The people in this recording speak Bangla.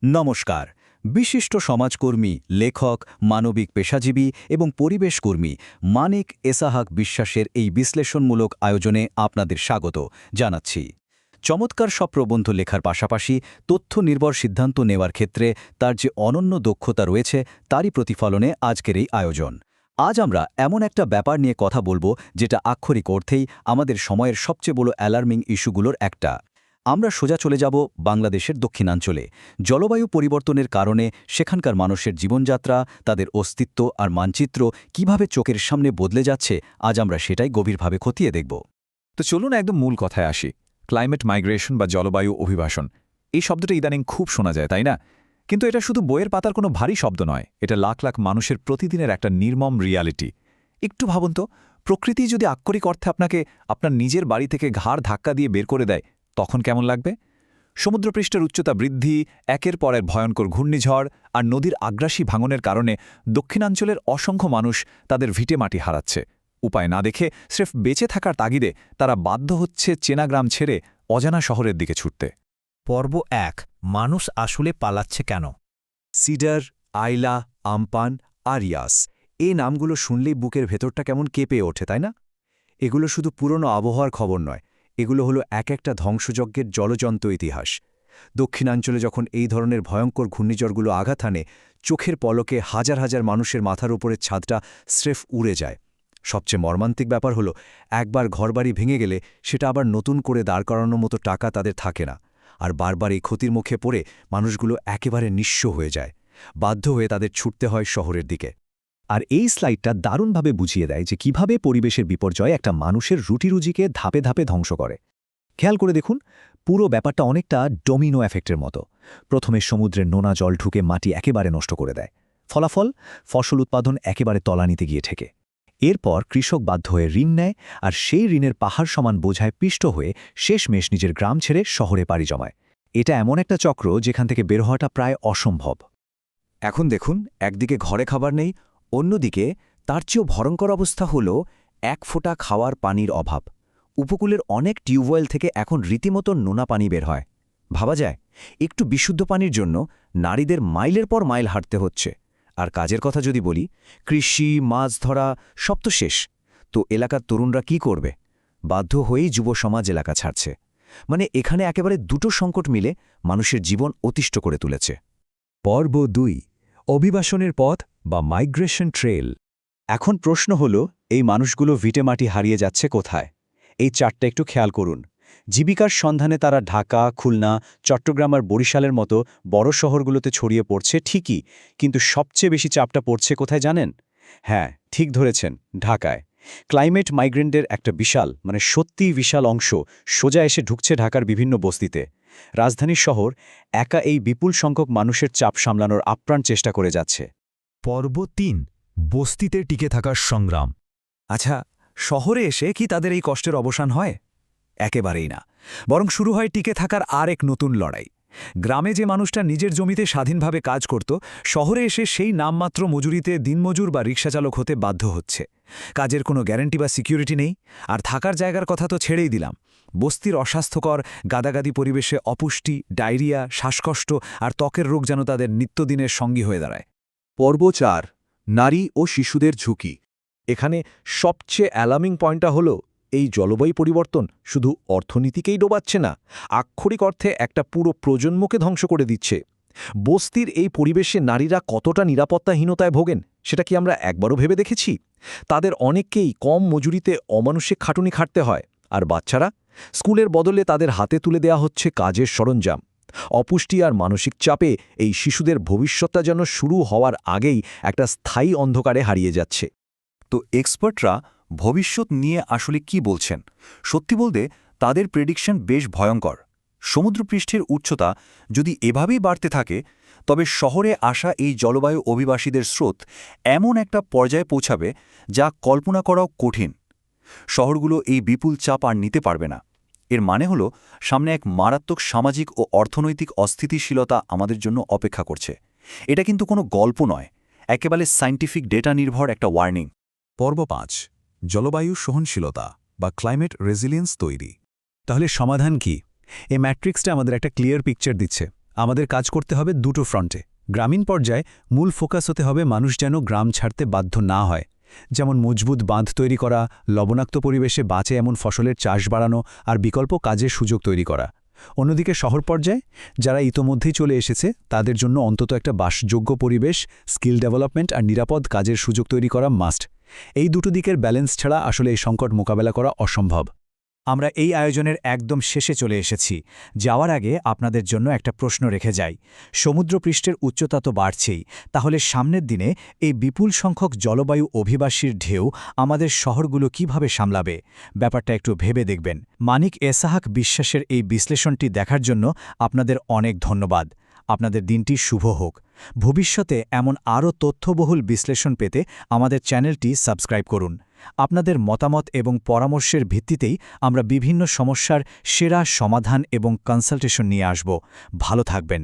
নমস্কার। বিশিষ্ট সমাজকর্মী, লেখক, মানবিক পেশাজীবী এবং পরিবেশকর্মী মানিক এসাহাক বিশ্বাসের এই বিশ্লেষণমূলক আয়োজনে আপনাদের স্বাগত জানাচ্ছি। চমৎকার সব প্রবন্ধ লেখার পাশাপাশি তথ্য নির্ভর সিদ্ধান্ত নেওয়ার ক্ষেত্রে তার যে অনন্য দক্ষতা রয়েছে তারই প্রতিফলনে আজকের এই আয়োজন। আজ আমরা এমন একটা ব্যাপার নিয়ে কথা বলবো যেটা আক্ষরিক অর্থেই আমাদের সময়ের সবচেয়ে বড় অ্যালার্মিং ইস্যুগুলোর একটা। আমরা সোজা চলে যাব বাংলাদেশের দক্ষিণাঞ্চলে। জলবায়ু পরিবর্তনের কারণে সেখানকার মানুষের জীবনযাত্রা, তাদের অস্তিত্ব আর মানচিত্র কিভাবে চোখের সামনে বদলে যাচ্ছে, আজ আমরা সেটাই গভীরভাবে খতিয়ে দেখব। তো চলুন একদম মূল কথায় আসি। ক্লাইমেট মাইগ্রেশন বা জলবায়ু অভিবাসন, এই শব্দটা ইদানিং খুব শোনা যায়, তাই না? কিন্তু এটা শুধু বইয়ের পাতার কোনো ভারী শব্দ নয়, এটা লাখ লাখ মানুষের প্রতিদিনের একটা নির্মম রিয়ালিটি। একটু ভাবুন তো, প্রকৃতি যদি আক্ষরিক অর্থে আপনাকে আপনার নিজের বাড়ি থেকে ঘাড় ধাক্কা দিয়ে বের করে দেয়, তখন কেমন লাগবে? সমুদ্রপৃষ্ঠের উচ্চতা বৃদ্ধি, একের পরের ভয়ঙ্কর ঘূর্ণিঝড় আর নদীর আগ্রাসী ভাঙনের কারণে দক্ষিণাঞ্চলের অসংখ্য মানুষ তাদের ভিটেমাটি হারাচ্ছে। উপায় না দেখে স্রেফ বেঁচে থাকার তাগিদে তারা বাধ্য হচ্ছে চেনা গ্রাম ছেড়ে অজানা শহরের দিকে ছুটতে। পর্ব ১, মানুষ আসলে পালাচ্ছে কেন? সিডার, আইলা, আমপান আর ইয়াস, এই নামগুলো শুনলেই বুকের ভেতরটা কেমন কেঁপে ওঠে, তাই না? এগুলো শুধু পুরনো আবহাওয়ার খবর নয়, এগুলো হলো এক একটা ধ্বংসযজ্ঞের জলজন্ত ইতিহাস। দক্ষিণাঞ্চলে যখন এই ধরনের ভয়ঙ্কর ঘূর্ণিঝড়গুলো আঘাত হানে, চোখের পলকে হাজার হাজার মানুষের মাথার উপরের ছাদটা স্রেফ উড়ে যায়। সবচেয়ে মর্মান্তিক ব্যাপার হলো, একবার ঘরবাড়ি ভেঙে গেলে সেটা আবার নতুন করে দাঁড় করানোর মতো টাকা তাদের থাকে না। আর বারবার এই ক্ষতির মুখে পড়ে মানুষগুলো একেবারে নিঃস্ব হয়ে যায়। বাধ্য হয়ে তাদের ছুটতে হয় শহরের দিকে। আর এই স্লাইডটা দারুণভাবে বুঝিয়ে দেয় যে কিভাবে পরিবেশের বিপর্যয় একটা মানুষের রুটিরুজিকে ধাপে ধাপে ধ্বংস করে। খেয়াল করে দেখুন, পুরো ব্যাপারটা অনেকটা ডোমিনো এফেক্টের মতো। প্রথমে সমুদ্রের নোনা জল ঢুকে মাটি একেবারে নষ্ট করে দেয়। ফলাফল, ফসল উৎপাদন একেবারে তলানিতে গিয়ে ঠেকে। এরপর কৃষক বাধ্য হয়ে ঋণ নেয়, আর সেই ঋণের পাহাড় সমান বোঝায় পিষ্ট হয়ে শেষমেশ নিজের গ্রাম ছেড়ে শহরে পাড়ি জমায়। এটা এমন একটা চক্র যেখান থেকে বের হওয়াটা প্রায় অসম্ভব। এখন দেখুন, একদিকে ঘরে খাবার নেই, অন্যদিকে তার চেয়েও ভয়ঙ্কর অবস্থা হল এক ফোঁটা খাওয়ার পানির অভাব। উপকূলের অনেক টিউবওয়েল থেকে এখন রীতিমতো নোনা পানি বের হয়। ভাবা যায়, একটু বিশুদ্ধ পানির জন্য নারীদের মাইলের পর মাইল হাঁটতে হচ্ছে। আর কাজের কথা যদি বলি, কৃষি, মাছ ধরা সব তো শেষ। তো এলাকার তরুণরা কি করবে? বাধ্য হয়েই যুব সমাজ এলাকা ছাড়ছে। মানে এখানে একেবারে দুটো সংকট মিলে মানুষের জীবন অতিষ্ঠ করে তুলেছে। পর্ব ২, অভিবাসনের পথ বা মাইগ্রেশন ট্রেল। এখন প্রশ্ন হল, এই মানুষগুলো ভিটেমাটি হারিয়ে যাচ্ছে কোথায়? এই চারটা একটু খেয়াল করুন। জীবিকার সন্ধানে তারা ঢাকা, খুলনা, চট্টগ্রাম আর বরিশালের মতো বড় শহরগুলোতে ছড়িয়ে পড়ছে ঠিকই, কিন্তু সবচেয়ে বেশি চাপটা পড়ছে কোথায় জানেন? হ্যাঁ, ঠিক ধরেছেন, ঢাকায়। ক্লাইমেট মাইগ্রেন্টের একটা সত্যিই বিশাল অংশ সোজা এসে ঢুকছে ঢাকার বিভিন্ন বস্তিতে। রাজধানীর শহর একা এই বিপুল সংখ্যক মানুষের চাপ সামলানোর আপ্রাণ চেষ্টা করে যাচ্ছে। পর্ব ৩, বস্তিতে টিকে থাকার সংগ্রাম। আচ্ছা, শহরে এসে কি তাদের এই কষ্টের অবসান হয়? একেবারেই না। বরং শুরু হয় টিকে থাকার আর এক নতুন লড়াই। গ্রামে যে মানুষটা নিজের জমিতে স্বাধীনভাবে কাজ করত, শহরে এসে সেই নামমাত্র মজুরিতে দিনমজুর বা রিকশাচালক হতে বাধ্য হচ্ছে। কাজের কোনো গ্যারান্টি বা সিকিউরিটি নেই। আর থাকার জায়গার কথা তো ছেড়েই দিলাম। বস্তির অস্বাস্থ্যকর গাদাগাদি পরিবেশে অপুষ্টি, ডায়রিয়া, শ্বাসকষ্ট আর ত্বকের রোগ যেন তাদের নিত্যদিনের সঙ্গী হয়ে দাঁড়ায়। পর্ব ৪, নারী ও শিশুদের ঝুঁকি। এখানে সবচেয়ে অ্যালার্মিং পয়েন্টটা হল, এই জলবায়ু পরিবর্তন শুধু অর্থনীতিকেই ডোবাচ্ছে না, আক্ষরিক অর্থে একটা পুরো প্রজন্মকে ধ্বংস করে দিচ্ছে। বস্তির এই পরিবেশে নারীরা কতটা নিরাপত্তাহীনতায় ভোগেন সেটা কি আমরা একবারও ভেবে দেখেছি? তাদের অনেককেই কম মজুরিতে অমানুষিক খাটুনি খাটতে হয়। আর বাচ্চারা, স্কুলের বদলে তাদের হাতে তুলে দেয়া হচ্ছে কাজের সরঞ্জাম। অপুষ্টি আর মানসিক চাপে এই শিশুদের ভবিষ্যৎটা যেন শুরু হওয়ার আগেই একটা স্থায়ী অন্ধকারে হারিয়ে যাচ্ছে। তো এক্সপার্টরা ভবিষ্যৎ নিয়ে আসলে কি বলছেন? সত্যি বলতে তাদের প্রেডিকশন বেশ ভয়ঙ্কর। সমুদ্রপৃষ্ঠের উচ্চতা যদি এভাবেই বাড়তে থাকে, তবে শহরে আসা এই জলবায়ু অভিবাসীদের স্রোত এমন একটা পর্যায়ে পৌঁছাবে যা কল্পনা করাও কঠিন। শহরগুলো এই বিপুল চাপ আর নিতে পারবে না। এর মানে হলো, সামনে এক মারাত্মক সামাজিক ও অর্থনৈতিক অস্থিতিশীলতা আমাদের জন্য অপেক্ষা করছে। এটা কিন্তু কোনো গল্প নয়, একেবারে সায়েন্টিফিক ডেটা নির্ভর একটা ওয়ার্নিং। পর্ব ৫, জলবায়ু সহনশীলতা বা ক্লাইমেট রেজিলিয়েন্স তৈরি। তাহলে সমাধান কি? এই ম্যাট্রিক্সটা আমাদের একটা ক্লিয়ার পিকচার দিচ্ছে। আমাদের কাজ করতে হবে দুটো ফ্রন্টে। গ্রামীণ পর্যায়ে মূল ফোকাস হতে হবে মানুষ যেন গ্রাম ছাড়তে বাধ্য না হয়, যেমন মজবুত বাঁধ তৈরি করা, লবণাক্ত পরিবেশে বাঁচে এমন ফসলের চাষ বাড়ানো আর বিকল্প কাজের সুযোগ তৈরি করা। অন্যদিকে শহর পর্যায়ে যারা ইতোমধ্যেই চলে এসেছে তাদের জন্য অন্তত একটা বাসযোগ্য পরিবেশ, স্কিল ডেভেলপমেন্ট আর নিরাপদ কাজের সুযোগ তৈরি করা মাস্ট। এই দুটো দিকের ব্যালেন্স ছাড়া আসলে এই সংকট মোকাবেলা করা অসম্ভব। আমরা এই আয়োজনের একদম শেষে চলে এসেছি। যাওয়ার আগে আপনাদের জন্য একটা প্রশ্ন রেখে যাই। সমুদ্রপৃষ্ঠের উচ্চতা তো বাড়ছেই, তাহলে সামনের দিনে এই বিপুল সংখ্যক জলবায়ু অভিবাসীর ঢেউ আমাদের শহরগুলো কিভাবে সামলাবে? ব্যাপারটা একটু ভেবে দেখবেন। মানিক এসাহাক বিশ্বাসের এই বিশ্লেষণটি দেখার জন্য আপনাদের অনেক ধন্যবাদ। আপনাদের দিনটি শুভ হোক। ভবিষ্যতে এমন আরও তথ্যবহুল বিশ্লেষণ পেতে আমাদের চ্যানেলটি সাবস্ক্রাইব করুন। আপনাদের মতামত এবং পরামর্শের ভিত্তিতেই আমরা বিভিন্ন সমস্যার সেরা সমাধান এবং কনসালটেশন নিয়ে আসব। ভালো থাকবেন।